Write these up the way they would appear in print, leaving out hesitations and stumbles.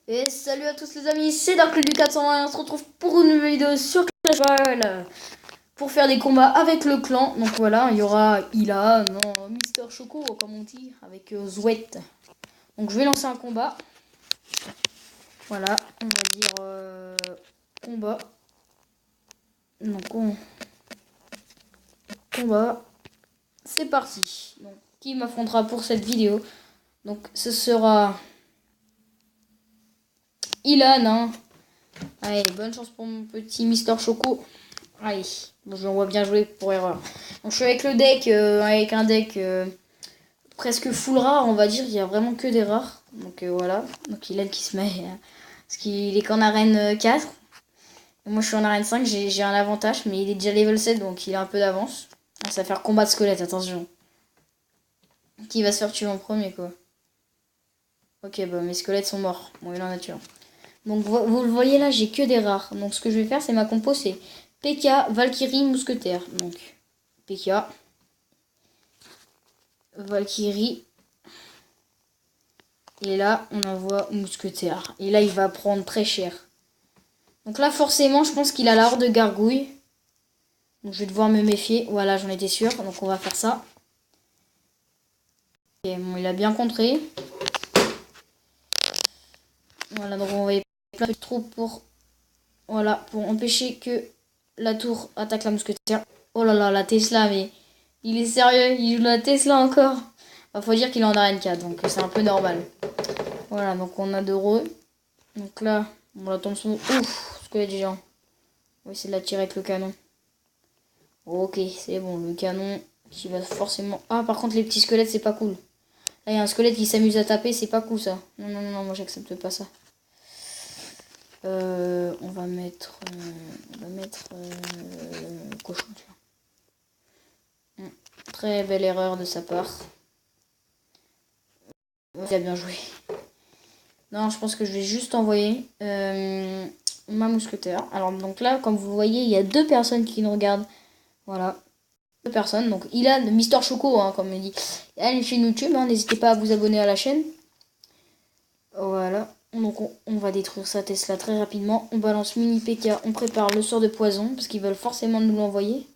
Et salut à tous les amis, c'est Dark du 420 et on se retrouve pour une nouvelle vidéo sur Clash Royale pour faire des combats avec le clan. Donc voilà, il y aura Ila, non, Mister Choco comme on dit, avec Zouette. Donc je vais lancer un combat. Voilà, on va dire combat. Donc combat, c'est parti. Donc qui m'affrontera pour cette vidéo? Donc ce sera Ilan, hein. Allez, bonne chance pour mon petit Mister Choco. Allez, bon, je l'envoie bien jouer pour erreur. Donc je suis avec le deck, avec un deck presque full rare, on va dire. Il y a vraiment que des rares. Donc voilà. Donc Ilan qui se met. Parce qu'il est qu'en arène 4. Et moi je suis en arène 5, j'ai un avantage. Mais il est déjà level 7, donc il a un peu d'avance. Ah, ça va faire combat de squelette, attention. Qui va se faire tuer en premier, quoi. Ok, bah mes squelettes sont morts. Bon, il en a tué un. Donc vous le voyez là, j'ai que des rares. Donc ce que je vais faire, c'est ma compo, c'est P.K., Valkyrie, Mousquetaire. Donc P.K., Valkyrie. Et là, on envoie Mousquetaire. Et là, il va prendre très cher. Donc là, forcément, je pense qu'il a la horde de gargouille. Donc je vais devoir me méfier. Voilà, j'en étais sûr. Donc on va faire ça. Ok, bon, il a bien contré. Voilà, donc on va envoyer plein de troupes pour... Voilà, pour empêcher que la tour attaque la mousquetaire. Oh là là, la Tesla, mais... Il est sérieux, il joue la Tesla encore. Bah, faut dire qu'il est en arène 4, donc c'est un peu normal. Voilà, donc on a de re. Donc là, on la tombe sur... Ouf, squelette géant. On va essayer de la tirer avec le canon. Ok, c'est bon, le canon qui va forcément... Ah, par contre, les petits squelettes, c'est pas cool. Là, il y a un squelette qui s'amuse à taper, c'est pas cool, ça. Non, non, non, moi, j'accepte pas ça. On va mettre... cochon, tiens. Très belle erreur de sa part. Il a bien joué. Non, je pense que je vais juste envoyer ma mousquetaire. Alors, donc là, comme vous voyez, il y a 2 personnes qui nous regardent. Voilà. 2 personnes. Donc, il a Mister Choco, hein, comme il dit. Elle est chez YouTube. Hein, n'hésitez pas à vous abonner à la chaîne. Voilà. Donc, on va détruire sa Tesla très rapidement. On balance mini PK. On prépare le sort de poison. Parce qu'ils veulent forcément nous l'envoyer.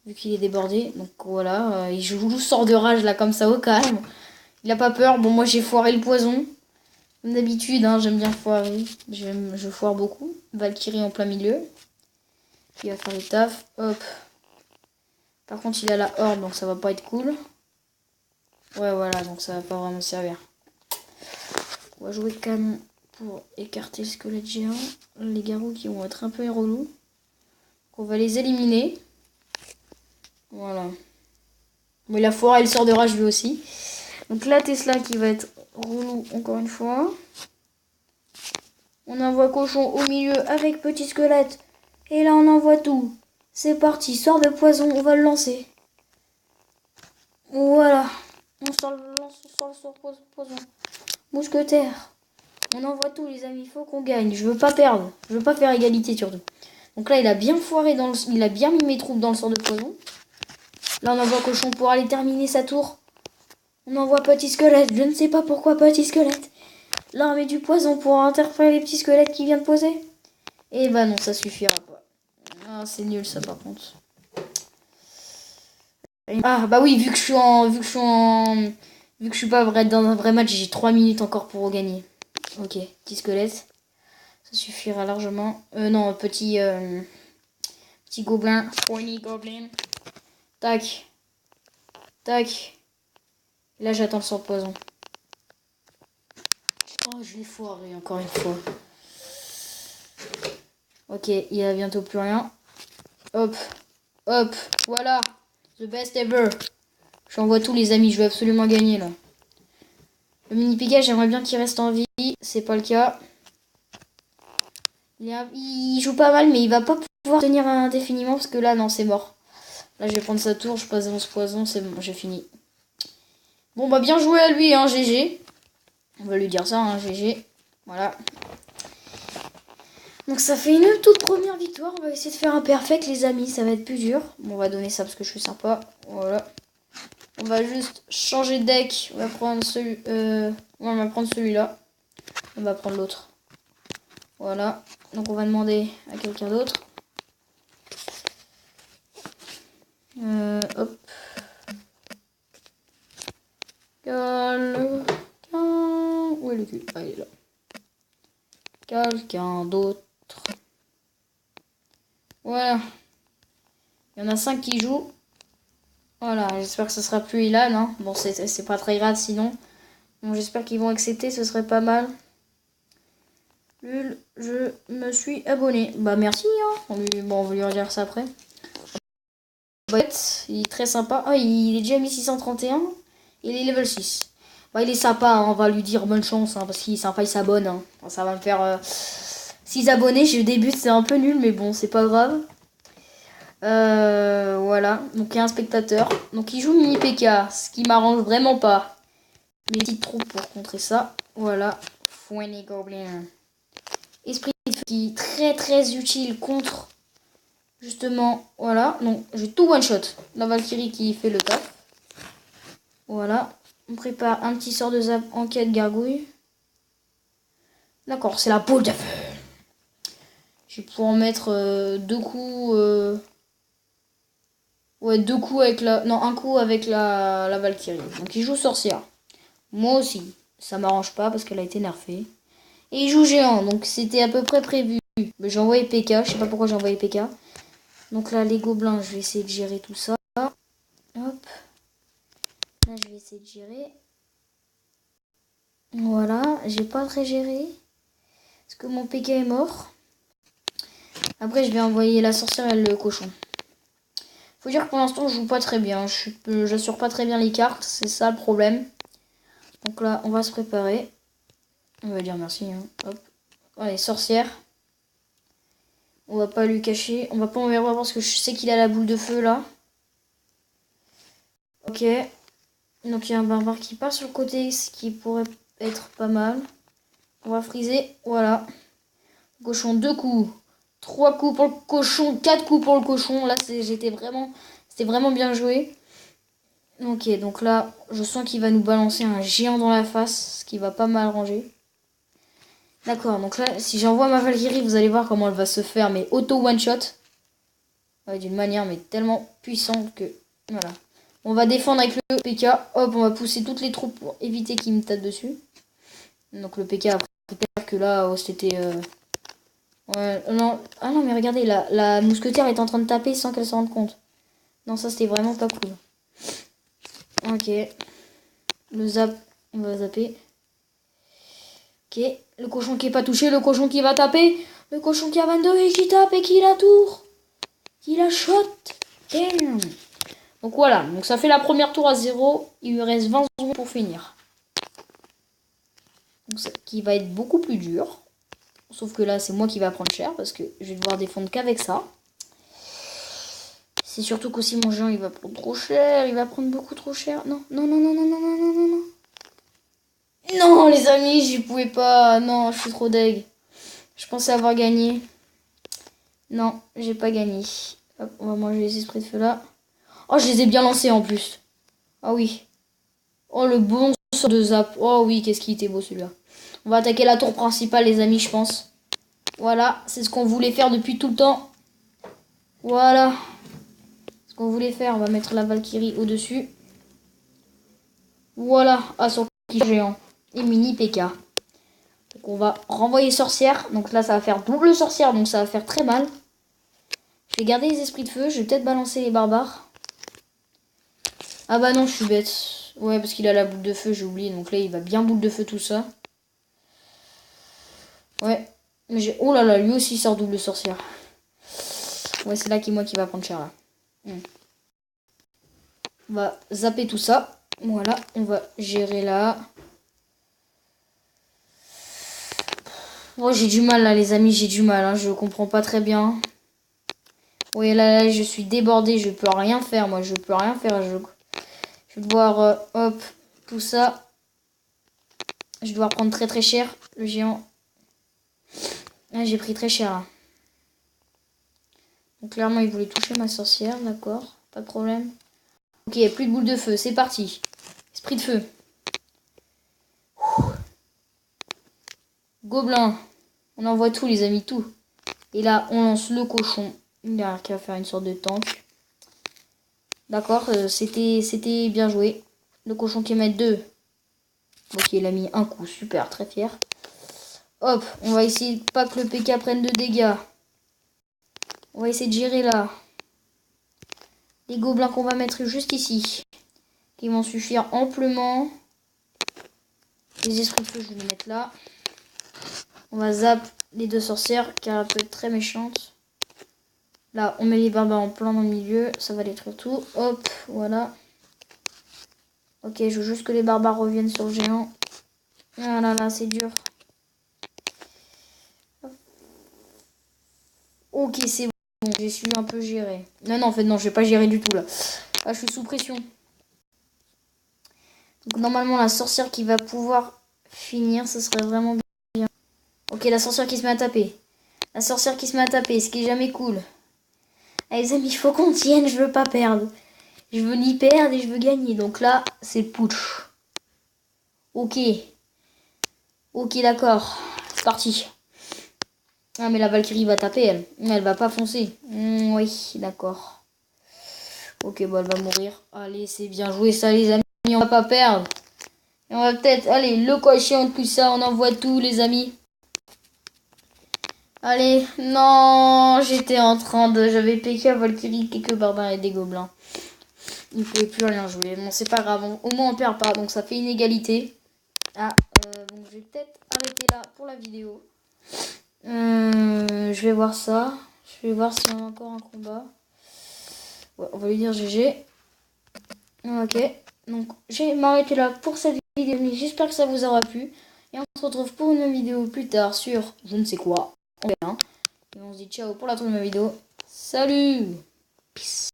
Vu qu'il est débordé. Donc, voilà. Il joue le sort de rage, là, comme ça, au calme. Il a pas peur. Bon, moi, j'ai foiré le poison. Comme d'habitude, hein, j'aime bien foirer. Je foire beaucoup. Valkyrie en plein milieu. Qui va faire le taf. Hop. Par contre, il a la horde, donc ça va pas être cool. Ouais, voilà, donc ça va pas vraiment servir. On va jouer canon pour écarter le squelette géant. Les garous qui vont être un peu relous. On va les éliminer. Voilà. Mais la foire, elle sort de rage lui aussi. Donc la Tesla qui va être relou encore une fois. On envoie cochon au milieu avec petit squelette. Et là on envoie tout. C'est parti, sort de poison, on va le lancer. Voilà. On sort le sort poison. Mousquetaire. On envoie tout les amis, il faut qu'on gagne. Je veux pas perdre. Je veux pas faire égalité surtout. Donc là il a bien foiré il a bien mis mes troupes dans le sort de poison. Là on envoie cochon pour aller terminer sa tour. On envoie petit squelette. Je ne sais pas pourquoi petit squelette. Là on met du poison pour interférer les petits squelettes qui viennent de poser. Et bah non, ça suffira pas. Ah, c'est nul ça par contre. Ah bah oui, vu que je suis pas dans un vrai match, j'ai 3 minutes encore pour gagner. Ok, petit squelette. Ça suffira largement. Non, petit gobelin. Poigny gobelin. Tac. Tac. Là j'attends le sort de poison. Oh, je l'ai foiré encore une fois. Ok, il y a bientôt plus rien. Hop. Hop. Voilà. The best ever. J'envoie tous les amis, je veux absolument gagner là. Le mini Pika, j'aimerais bien qu'il reste en vie. C'est pas le cas. Il joue pas mal, mais il va pas pouvoir tenir indéfiniment parce que là, non, c'est mort. Là, je vais prendre sa tour, je passe dans ce poison, c'est bon, j'ai fini. Bon, bah, bien joué à lui, hein, GG. On va lui dire ça, hein, GG. Voilà. Donc, ça fait une toute première victoire. On va essayer de faire un perfect, les amis. Ça va être plus dur. Bon, on va donner ça parce que je suis sympa. Voilà. On va juste changer de deck. On va prendre celui-là. On va prendre l'autre. Voilà. Donc on va demander à quelqu'un d'autre. Hop. Quelqu'un... Où est le cul? Ah, il est là. Quelqu'un d'autre. Voilà. Il y en a 5 qui jouent. Voilà, j'espère que ce sera plus Ilan. Hein. Bon, c'est pas très grave sinon. Bon, j'espère qu'ils vont accepter, ce serait pas mal. Lul, je me suis abonné. Bah merci. Hein. On va lui redire ça après. Il est très sympa. Ah, il est déjà mis 631. Il est level 6. Bah, il est sympa, hein. On va lui dire bonne chance. Hein, parce qu'il est sympa, il s'abonne. Hein. Ça va me faire 6 abonnés. Je débute, c'est un peu nul, mais bon, c'est pas grave. Voilà. Donc, il y a un spectateur. Donc, il joue mini PK. Ce qui m'arrange vraiment pas. Mes petites troupes pour contrer ça. Voilà. Fouine Goblin. Esprit de feu qui est très très utile contre. Justement, voilà. Donc, j'ai tout one shot. La Valkyrie qui fait le taf. Voilà. On prépare un petit sort de zap enquête gargouille. D'accord, c'est la boule de feu. Je vais pouvoir en mettre 2 coups. Ouais, 2 coups avec la. Non, un coup avec la Valkyrie. Donc il joue sorcière. Moi aussi. Ça m'arrange pas parce qu'elle a été nerfée. Et il joue géant, donc c'était à peu près prévu. Mais j'ai envoyé PK, je sais pas pourquoi j'ai envoyé PK. Donc là, les gobelins, je vais essayer de gérer tout ça. Hop. Là, je vais essayer de gérer. Voilà, j'ai pas très géré. Parce que mon PK est mort. Après, je vais envoyer la sorcière et le cochon. Faut dire que pour l'instant, je joue pas très bien. J'assure pas très bien les cartes. C'est ça le problème. Donc là, on va se préparer. On va dire merci. Hein. Hop. Allez, sorcière. On va pas lui cacher. On va pas envoyer voir parce que je sais qu'il a la boule de feu là. Ok. Donc il y a un barbare qui part sur le côté, ce qui pourrait être pas mal. On va friser. Voilà. Cochon, 2 coups. 3 coups pour le cochon. 4 coups pour le cochon. Là, c'était vraiment bien joué. Ok, donc là, je sens qu'il va nous balancer un géant dans la face, ce qui va pas mal ranger. D'accord, donc là, si j'envoie ma Valkyrie, vous allez voir comment elle va se faire, mais auto one-shot. Ouais, d'une manière, mais tellement puissante que... Voilà. On va défendre avec le PK. Hop, on va pousser toutes les troupes pour éviter qu'il me tape dessus. Donc le PK, après, que là, oh, c'était... Ouais, non. Ah non, mais regardez, la mousquetaire est en train de taper sans qu'elle s'en rende compte. Non, ça, c'était vraiment pas cool. Ok. Le zap, on va zapper. Ok, le cochon qui est pas touché, le cochon qui va taper, le cochon qui a 22 et qui tape et qui la tour, qui la shot. Damn. Donc voilà, donc ça fait la première tour à 0, il lui reste 20 secondes pour finir. Donc ça, qui va être beaucoup plus dur. Sauf que là, c'est moi qui va prendre cher parce que je vais devoir défendre qu'avec ça. C'est surtout qu'aussi mon géant, il va prendre trop cher, il va prendre beaucoup trop cher. Non, non, non, non, non, non, non, non, non, non. Non, les amis, j'y pouvais pas. Non, je suis trop deg. Je pensais avoir gagné. Non, j'ai pas gagné. Hop, on va manger les esprits de feu là. Oh, je les ai bien lancés en plus. Ah oui. Oh, le bon sort de zap. Oh oui, qu'est-ce qu'il était beau celui-là. On va attaquer la tour principale, les amis, je pense. Voilà, c'est ce qu'on voulait faire depuis tout le temps. Voilà. Ce qu'on voulait faire, on va mettre la Valkyrie au-dessus. Voilà, à son géant. Et mini PK. Donc on va renvoyer sorcière. Donc là, ça va faire double sorcière, donc ça va faire très mal. Je vais garder les esprits de feu. Je vais peut-être balancer les barbares. Ah bah non, je suis bête. Ouais, parce qu'il a la boule de feu, j'ai oublié. Donc là, il va bien boule de feu tout ça. Ouais. Mais j'ai... Oh là là, lui aussi sort double sorcière. Ouais, c'est là moi qui va prendre cher là. On va zapper tout ça. Voilà, on va gérer là. Oh, j'ai du mal là, les amis, j'ai du mal. Hein. Je comprends pas très bien. Oui, là, je suis débordée. Je peux rien faire, moi. Je peux rien faire. Je vais devoir, hop, tout ça. Je vais devoir prendre très très cher, le géant. Ah, j'ai pris très cher là. Donc clairement, il voulait toucher ma sorcière, d'accord. Pas de problème. Ok, plus de boule de feu, c'est parti. Esprit de feu. Gobelin. On envoie tout, les amis, tout. Et là, on lance le cochon. Il a qui va faire une sorte de tank. D'accord, c'était bien joué. Le cochon qui met 2. Ok, il a mis un coup. Super, très fier. Hop, on va essayer pas que le PK prenne de dégâts. On va essayer de gérer là. Les gobelins qu'on va mettre juste ici. Qui vont suffire amplement. Les esprits de feu, je vais les mettre là. On va zap les 2 sorcières car elle peut être très méchante. Là, on met les barbares en plein dans le milieu. Ça va détruire tout. Hop, voilà. Ok, je veux juste que les barbares reviennent sur le géant. Ah là là, c'est dur. Ok, c'est bon. J'ai su un peu gérer. Non, non, en fait, non, je vais pas gérer du tout là. Ah, je suis sous pression. Donc, normalement, la sorcière qui va pouvoir finir, ce serait vraiment bien. Ok, la sorcière qui se met à taper. La sorcière qui se met à taper, ce qui est jamais cool. Allez, les amis, il faut qu'on tienne, je veux pas perdre. Je veux ni perdre et je veux gagner. Donc là, c'est putsch. Ok. Ok, d'accord. C'est parti. Ah, mais la Valkyrie va taper, elle. Elle va pas foncer. Oui, d'accord. Ok, bon, elle va mourir. Allez, c'est bien joué ça, les amis. On va pas perdre. Et on va peut-être... Allez, le cochon, tout ça, on envoie tout, les amis. Allez, non, j'étais en train de... J'avais piqué à Valkyrie, quelques barbares et des gobelins. Il ne pouvait plus rien jouer. Bon, c'est pas grave. Au moins, on perd pas. Donc, ça fait une égalité. Ah, donc je vais peut-être arrêter là pour la vidéo. Je vais voir ça. Je vais voir s'il y en a encore un combat. Ouais, on va lui dire GG. Ok. Donc, je vais m'arrêter là pour cette vidéo. J'espère que ça vous aura plu. Et on se retrouve pour une vidéo plus tard sur je ne sais quoi. On verra. Et on se dit ciao pour la troisième vidéo. Salut! Peace.